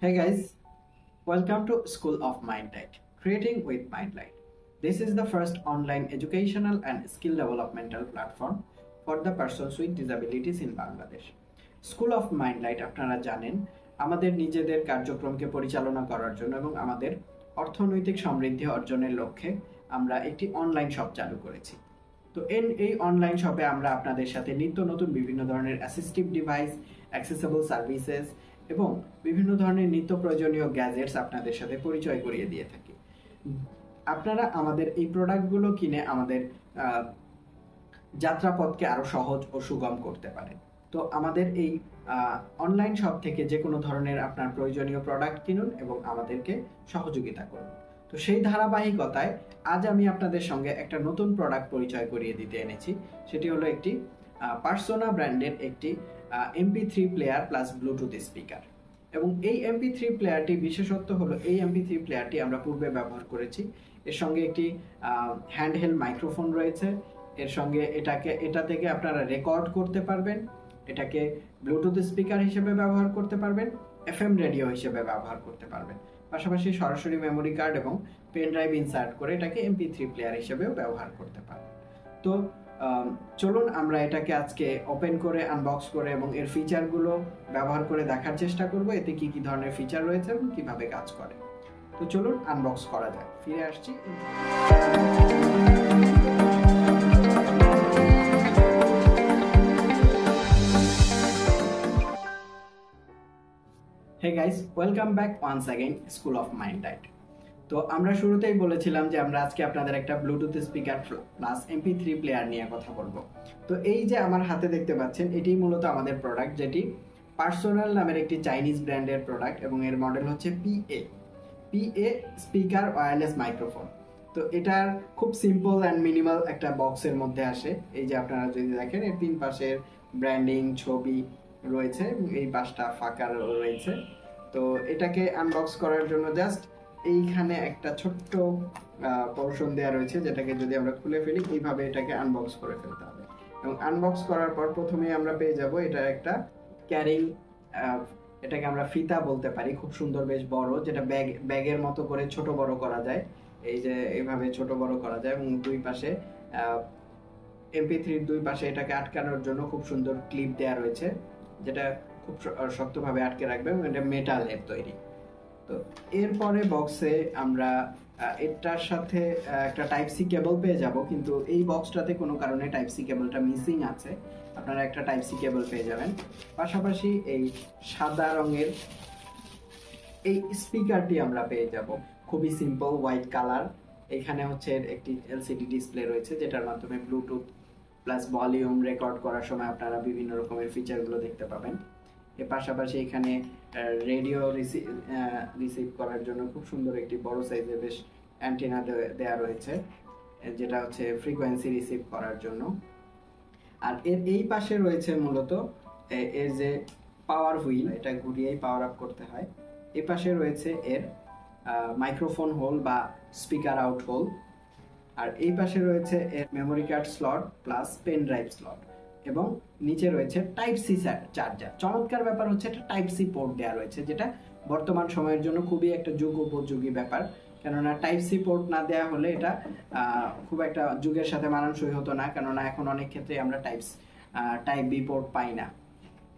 Hey guys, welcome to School of Mindlight, Creating with Mindlight. This is the first online educational and skill developmental platform for the persons with disabilities in Bangladesh. School of Mindlight আপনারা জানেন আমাদের নিজেদের কার্যক্রমকে পরিচালনা করার জন্য এবং আমাদের অর্থনৈতিক সমৃদ্ধি অর্জনের লক্ষ্যে আমরা একটি অনলাইন শপ চালু করেছি। তো এই অনলাইন শপে আমরা আপনাদের সাথে নিত্য নতুন বিভিন্ন ধরনের অ্যাসিস্টিভ ডিভাইস, অ্যাক্সেসিবল সার্ভিসেস এবং বিভিন্ন ধরনের নিত্য প্রয়োজনীয় গ্যাজেটস আপনাদের সাথে পরিচয় করিয়ে দিয়ে থাকি। আপনারা আমাদের এই প্রোডাক্টগুলো কিনে আমাদের যাত্রাপথকে আরো সহজ ও সুগম করতে পারেন। তো আমাদের এই অনলাইন শপ থেকে যে কোনো ধরনের আপনার প্রয়োজনীয় প্রোডাক্ট কিনুন এবং আমাদেরকে সহযোগিতা করুন। তো সেই ধারাবাহিকতায় আজ আমি আপনাদের সঙ্গে একটা নতুন প্রোডাক্ট পরিচয় করিয়ে দিতে এনেছি। সেটি হলো একটি পার্সোনা ব্র্যান্ডের একটি MP3 player plus Bluetooth speaker. এবং এই MP3 প্লেয়ারটি বিশেষত্ব হলো এই MP3 প্লেয়ারটি আমরা পূর্বে ব্যবহার করেছি। এর সঙ্গে একটি হ্যান্ডহেল্ড মাইক্রোফোন রয়েছে। এর সঙ্গে এটা থেকে আপনারা রেকর্ড করতে পারবেন, এটাকে ব্লুটুথ স্পিকার হিসেবে ব্যবহার করতে পারবেন, FM রেডিও হিসেবে ব্যবহার করতে পারবেন। পাশাপাশি সরাসরি মেমোরি কার্ড এবং পেন ড্রাইভ ইনসার্ট করে এটাকে MP3 প্লেয়ার হিসেবেও ব্যবহার করতে পারবেন। তো চলুন আমরা এটাকে আজকে ওপেন করে আনবক্স করে এবং এর ফিচারগুলো ব্যবহার করে দেখার চেষ্টা করব, এতে কি কি ধরনের ফিচার রয়েছে এবং কিভাবে কাজ করে। তো চলুন আনবক্স করা যাক। ফিরে আসছি। Hey guys, welcome back once again school of Mindlight. তো আমরা শুরুতেই বলেছিলাম যে আমরা আজকে আপনাদের একটা Bluetooth speaker plus MP3 player নিয়ে কথা বলবো। তো এই যে আমার হাতে দেখতে পাচ্ছেন, এটি মূলত আমাদের প্রোডাক্ট, যেটি পার্সোনাল নামের একটি চাইনিজ ব্র্যান্ডের প্রোডাক্ট এবং এর মডেল হচ্ছে PA স্পিকার ওয়্যারলেস মাইক্রোফোন। তো এটার খুব সিম্পল অ্যান্ড মিনিমাল একটা বক্সের মধ্যে আসে। এই যে আপনারা যদি দেখেন, এর তিন পাশের ব্র্যান্ডিং ছবি রয়েছে, এই পাশটা ফাঁকা রয়েছে। তো এটাকে আনবক্স করার জন্য জাস্ট এইখানে একটা ছোট্ট পোর্শন দেওয়া রয়েছে, যেটাকে যদি আমরা খুলে ফেলি এইভাবে এটাকে আনবক্স করে ফেলতে হবে। এবং আনবক্স করার পর প্রথমেই আমরা পেয়ে যাব এটা একটা ক্যারিং, এটাকে আমরা ফিতা বলতে পারি, খুব সুন্দর বেশ বড়, যেটা ব্যাগের মতো করে ছোট বড় করা যায়। এই যে এইভাবে ছোট বড় করা যায় এবং দুই পাশে MP3 দুই পাশে এটাকে আটকানোর জন্য খুব সুন্দর ক্লিপ দেওয়া রয়েছে, যেটা খুব শক্তভাবে আটকে রাখবে এবং এটা মেটালের তৈরি। তো এরপরে বক্সে আমরা এটার সাথে একটা টাইপ সি কেবল পেয়ে যাব, কিন্তু এই বক্সটাতে কোনো কারণে টাইপ সি কেবলটা মিসিং আছে। আপনারা একটা টাইপ সি কেবল পেয়ে যাবেন। পাশাপাশি এই সাদা রঙের এই স্পিকারটি আমরা পেয়ে যাব, খুবই সিম্পল হোয়াইট কালার। এখানে হচ্ছে একটি LCD ডিসপ্লে রয়েছে, যেটার মাধ্যমে ব্লুটুথ প্লাস ভলিউম রেকর্ড করার সময় আপনারা বিভিন্ন রকমের ফিচারগুলো দেখতে পাবেন। এর পাশাপাশি এখানে রেডিও রিসিভ করার জন্য খুব সুন্দর একটি বড় সাইজের বেশ অ্যান্টেনা দেওয়া রয়েছে, যেটা হচ্ছে ফ্রিকোয়েন্সি রিসিভ করার জন্য। আর এর এই পাশে রয়েছে মূলত এর যে পাওয়ার হুইল, এটা ঘুরিয়েই পাওয়ার আপ করতে হয়। এই পাশে রয়েছে এর মাইক্রোফোন হোল বা স্পিকার আউট হোল। আর এই পাশে রয়েছে এর memory card slot plus pen drive slot এবং নিচে রয়েছে টাইপ সি চার্জার। চমৎকার ব্যাপার হচ্ছে এটা টাইপ সি পোর্ট দেওয়া রয়েছে, যেটা বর্তমান সময়ের জন্য খুবই একটা যুগ উপযোগী ব্যাপার। কেননা টাইপ সি পোর্ট না দেওয়া হলে এটা খুব একটা যুগের সাথে মানানসই হতো না, কেননা এখন অনেক ক্ষেত্রে আমরা টাইপ বি পোর্ট পাই না।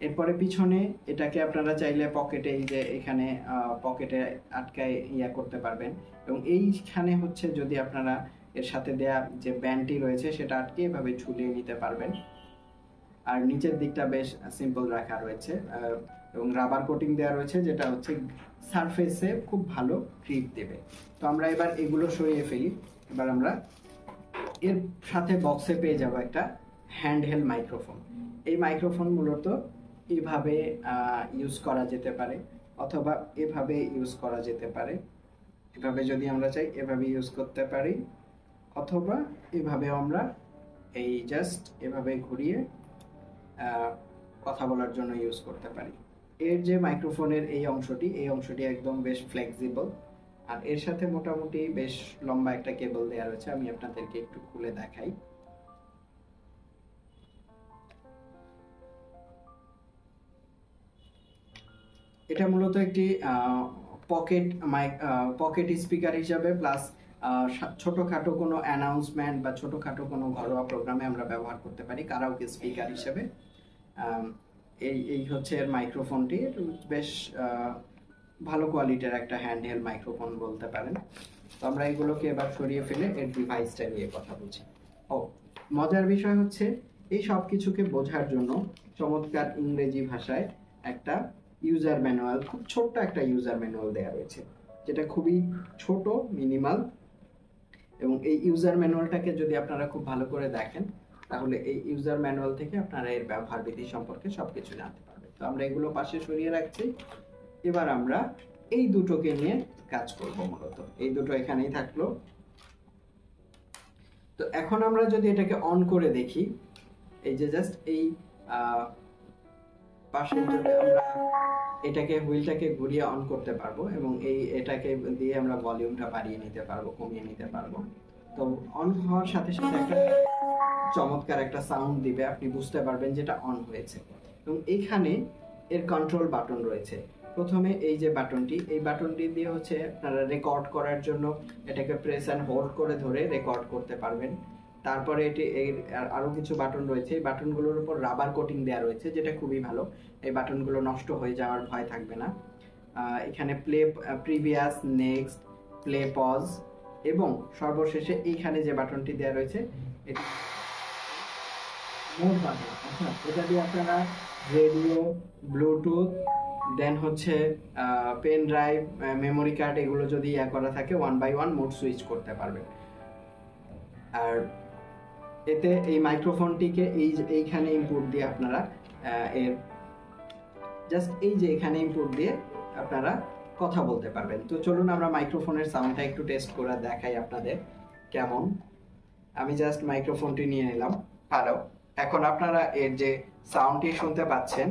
এরপরে পিছনে এটাকে আপনারা চাইলে পকেটে, এই যে এখানে পকেটে আটকায় করতে পারবেন এবং এইখানে হচ্ছে যদি আপনারা এর সাথে দেয়া যে ব্যান্ডটি রয়েছে সেটা আটকে এভাবে ঝুলিয়ে নিতে পারবেন। আর নিচের দিকটা বেশ সিম্পল রাখা রয়েছে এবং রাবার কোটিং দেওয়া রয়েছে, যেটা হচ্ছে সারফেসে খুব ভালো গ্রিপ দেবে। তো আমরা এবার এগুলো সরিয়ে ফেলি। এবার আমরা এর সাথে বক্সে পেয়ে যাব একটা হ্যান্ডহেল্ড মাইক্রোফোন। এই মাইক্রোফোন মূলত এভাবে ইউজ করা যেতে পারে অথবা এভাবে ইউজ করা যেতে পারে। এভাবে যদি আমরা চাই এভাবে ইউজ করতে পারি, অথবা এভাবেও আমরা এই জাস্ট এভাবে ঘুরিয়ে কথা বলার জন্য ইউজ করতে পারি। এর যে মাইক্রোফোনের এই অংশটি একদম বেশ ফ্লেক্সিবল। আর এর সাথে মোটামুটি বেশ লম্বা একটা কেবল দেওয়া রয়েছে, আমি আপনাদেরকে একটু খুলে দেখাই। এটা মূলত একটি পকেট স্পিকার হিসাবে প্লাস ছোটখাটো কোনো অ্যানাউন্সমেন্ট বা ছোটখাটো কোনো ঘরোয়া প্রোগ্রামে আমরা ব্যবহার করতে পারি কারাওকে স্পিকার হিসেবে। এই হচ্ছে এর মাইক্রোফোনটি, বেশ ভালো কোয়ালিটির একটা হ্যান্ডহেল্ড মাইক্রোফোন বলতে পারেন। তো আমরা এগুলোকে এবার সরিয়ে ফেলে এর ডিভাইসটা নিয়ে কথা বলছি। মজার বিষয় হচ্ছে এই সব কিছুকে বোঝার জন্য চমৎকার ইংরেজি ভাষায় একটা ইউজার ম্যানুয়াল, খুব ছোট্ট একটা ইউজার ম্যানুয়াল দেওয়া রয়েছে, যেটা খুবই ছোট, মিনিমাল। এবং এই ইউজার ম্যানুয়ালটাকে যদি আপনারা খুব ভালো করে দেখেন তাহলে এই ইউজার ম্যানুয়াল থেকে আপনারা এর ব্যবহার বিধি সম্পর্কে সবকিছু জানতে পারবেন। তো আমরা এগুলো পাশে সরিয়ে রাখছি। এবার আমরা এই দুটোকে নিয়ে কাজ করব। মূলত এই দুটো এখানেই থাকলো। তো এখন আমরা যদি এটাকে অন করে দেখি, এই যে জাস্ট এই পাশে যদি আমরা এটাকে হুইলটাকে ঘুরিয়ে অন করতে পারবো এবং এটাকে দিয়ে আমরা ভলিউমটা বাড়িয়ে নিতে পারবো, কমিয়ে নিতে পারবো। তো অন হওয়ার সাথে সাথে একটা চমৎকার একটা সাউন্ড দিবে, আপনি বুঝতে পারবেন যেটা অন হয়েছে। এবং এইখানে এর কন্ট্রোল বাটন রয়েছে। প্রথমে এই যে বাটনটি, এই বাটনটি দিয়ে হচ্ছে আপনারা রেকর্ড করার জন্য এটাকে প্রেস অ্যান্ড হোল্ড করে ধরে রেকর্ড করতে পারবেন। তারপরে এটি আরো কিছু বাটন রয়েছে, এই বাটনগুলোর উপর রাবার কোটিং দেওয়া রয়েছে, যেটা খুবই ভালো। এই বাটনগুলো নষ্ট হয়ে যাওয়ার ভয় থাকবে না। এখানে play, previous, next, play, pause এবং সর্বশেষে এইখানে যে বাটনটি দেওয়া রয়েছে এটি মোড বাটন। আচ্ছা, এটা দিয়ে আপনারা রেডিও, ব্লুটুথ, দেন হচ্ছে পেন ড্রাইভ, মেমোরি কার্ড এগুলো যদি করা থাকে 1 by 1 মোড সুইচ করতে পারবেন। আর এতে এই মাইক্রোফোনটিকে এইখানে ইনপুট দিয়ে আপনারা এর জাস্ট এই যে এখানে ইনপুট দিয়ে আপনারা কথা বলতে পারবেন। তো চলুন আমরা মাইক্রোফোনের সাউন্ডটা একটু টেস্ট করে দেখাই আপনাদের কেমন। আমি জাস্ট মাইক্রোফোনটি নিয়ে নিলাম। হ্যালো, এখন আপনারা এর যে সাউন্ডটি শুনতে পাচ্ছেন,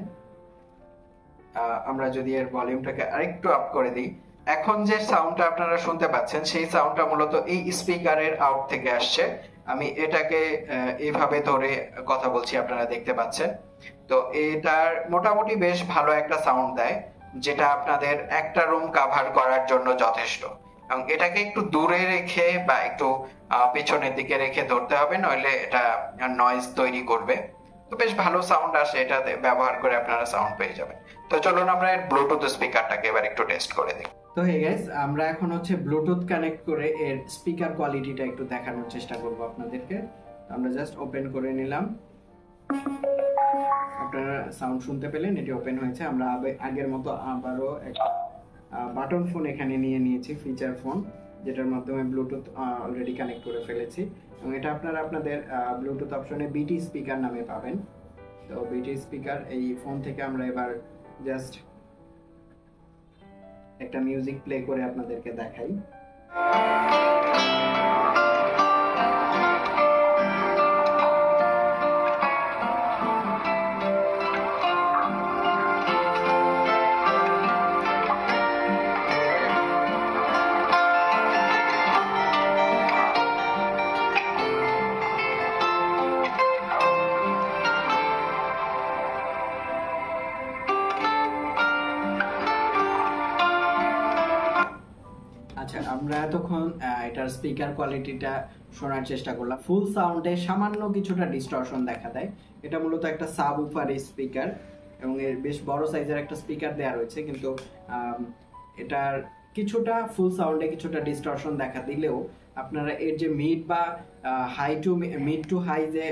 আমরা যদি এর ভলিউমটাকে আরেকটু আপ করে দিই, এখন যে সাউন্ডটা আপনারা শুনতে পাচ্ছেন সেই সাউন্ডটা মূলত এই স্পিকারের আউট থেকে আসছে। আমি এটাকে এইভাবে ধরে কথা বলছি, আপনারা দেখতে পাচ্ছেন। তো এটার মোটামুটি বেশ ভালো একটা সাউন্ড দেয়, যেটা আপনাদের একটা রুম কভার করার জন্য যথেষ্ট। এবং এটাকে একটু দূরে রেখে বা একটু পেছনের দিকে রেখে ধরতে হবে, নইলে এটা নয়েজ তৈরি করবে। তো বেশ ভালো সাউন্ড আসে, এটাতে ব্যবহার করে আপনারা সাউন্ড পেয়ে যাবেন। তো চলুন আমরা এর ব্লুটুথ স্পিকারটাকে এবার একটু টেস্ট করে দেখি। তো হে গাইস, আমরা এখন হচ্ছে ব্লুটুথ কানেক্ট করে এর স্পিকার কোয়ালিটিটা একটু দেখানোর চেষ্টা করব আপনাদেরকে। আমরা জাস্ট ওপেন করে নিলাম, আপনারা সাউন্ড শুনতে পেলেন, এটি ওপেন হয়েছে। আমরা আগের মতো আবারও একটা বাটন ফোন এখানে নিয়ে নিয়েছি, ফিচার ফোন, যেটার মাধ্যমে ব্লুটুথ অলরেডি কানেক্ট করে ফেলেছি। এবং এটা আপনারা আপনাদের ব্লুটুথ অপশনে বিটি স্পিকার নামে পাবেন। তো বিটি স্পিকার, এই ফোন থেকে আমরা এবার জাস্ট একটা মিউজিক প্লে করে আপনাদেরকে দেখাই। আচ্ছা, আমরা এতক্ষণ এটার স্পিকার কোয়ালিটিটা শোনার চেষ্টা করলাম। ফুল সাউন্ডে সামান্য কিছুটা ডিস্টরশন দেখা দেয়। এটা মূলত একটা সাব উফার স্পিকার এবং এর বেশ বড় সাইজের একটা স্পিকার দেওয়া রয়েছে, কিন্তু এটার কিছুটা ফুল সাউন্ডে কিছুটা ডিস্টরশন দেখা দিলেও আপনারা এর যে মিড বা মিড টু হাই যে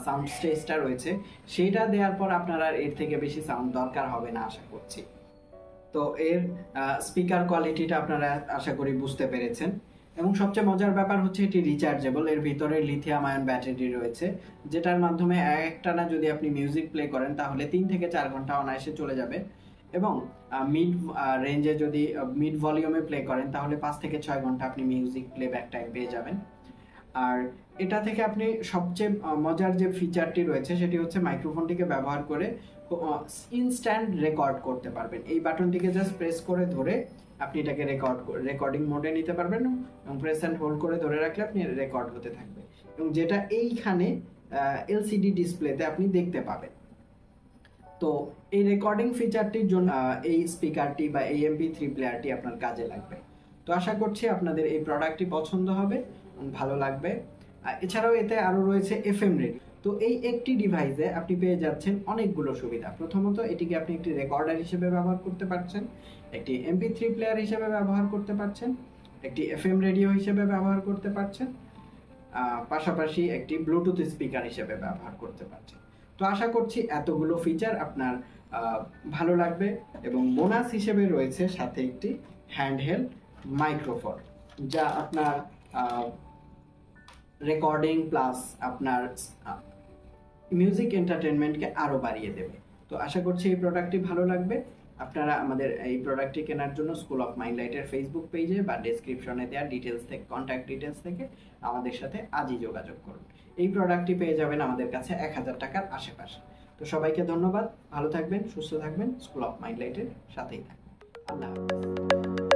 সাউন্ড স্টেজটা রয়েছে সেইটা দেওয়ার পর আপনারা এর থেকে বেশি সাউন্ড দরকার হবে না আশা করছি। তো এর স্পিকার কোয়ালিটিটা আপনারা আশা করি বুঝতে পেরেছেন। এবং সবচেয়ে মজার ব্যাপার হচ্ছে এটি রিচার্জেবল। এর ভিতরে লিথিয়াম আয়ন ব্যাটারি রয়েছে, যেটার মাধ্যমে একটানা যদি আপনি মিউজিক প্লে করেন তাহলে 3 থেকে 4 ঘন্টা অনায়াসে চলে যাবে। এবং মিড রেঞ্জে যদি মিড ভলিউমে প্লে করেন তাহলে 5 থেকে 6 ঘন্টা আপনি মিউজিক প্লেব্যাক টাইম পেয়ে যাবেন। আর এটা থেকে আপনি সবচেয়ে মজার যে ফিচারটি রয়েছে সেটি হচ্ছে মাইক্রোফোনটিকে ব্যবহার করে ইনস্ট্যান্ট রেকর্ড করতে পারবেন। এই বাটনটিকে জাস্ট প্রেস করে ধরে আপনি এটাকে রেকর্ডিং মোডে নিতে পারবেন এবং প্রেস অ্যান্ড হোল্ড করে ধরে রাখলে আপনি রেকর্ড হতে থাকবে, এবং যেটা এইখানে এলসিডি ডিসপ্লেতে আপনি দেখতে পাবেন। তো এই রেকর্ডিং ফিচারটির জন্য এই স্পিকারটি বা এই MP3 প্লেয়ারটি আপনার কাজে লাগবে। তো আশা করছি আপনাদের এই প্রোডাক্টটি পছন্দ হবে, ভালো লাগবে। এছাড়াও এতে আরও রয়েছে FM রেডিও। তো এই একটি ডিভাইসে আপনি পেয়ে যাচ্ছেন অনেকগুলো সুবিধা। প্রথমত এটিকে আপনি একটি রেকর্ডার হিসেবে ব্যবহার করতে পারছেন, একটি MP3 প্লেয়ার হিসেবে ব্যবহার করতে পারছেন, একটি FM রেডিও হিসেবে ব্যবহার করতে পারছেন, পাশাপাশি একটি ব্লুটুথ স্পিকার হিসেবে ব্যবহার করতে পারছেন। তো আশা করছি এতগুলো ফিচার আপনার ভালো লাগবে। এবং বোনাস হিসেবে রয়েছে সাথে একটি হ্যান্ডহেল্ড মাইক্রোফোন, যা আপনার রেকর্ডিং প্লাস আপনার মিউজিক এন্টারটেনমেন্টকে আরও বাড়িয়ে দেবে। তো আশা করছি এই প্রোডাক্টটি ভালো লাগবে। আপনারা আমাদের এই প্রোডাক্টটি কেনার জন্য স্কুল অফ মাইন্ডলাইটের ফেসবুক পেজে বা ডেসক্রিপশনে দেওয়া ডিটেলস থেকে, কন্ট্যাক্ট ডিটেলস থেকে আমাদের সাথে আজই যোগাযোগ করুন। এই প্রোডাক্টটি পেয়ে যাবেন আমাদের কাছে 1000 টাকার আশেপাশে। তো সবাইকে ধন্যবাদ, ভালো থাকবেন, সুস্থ থাকবেন, স্কুল অফ মাইন্ডলাইটের সাথেই থাকবেন। আল্লাহ হাফেজ।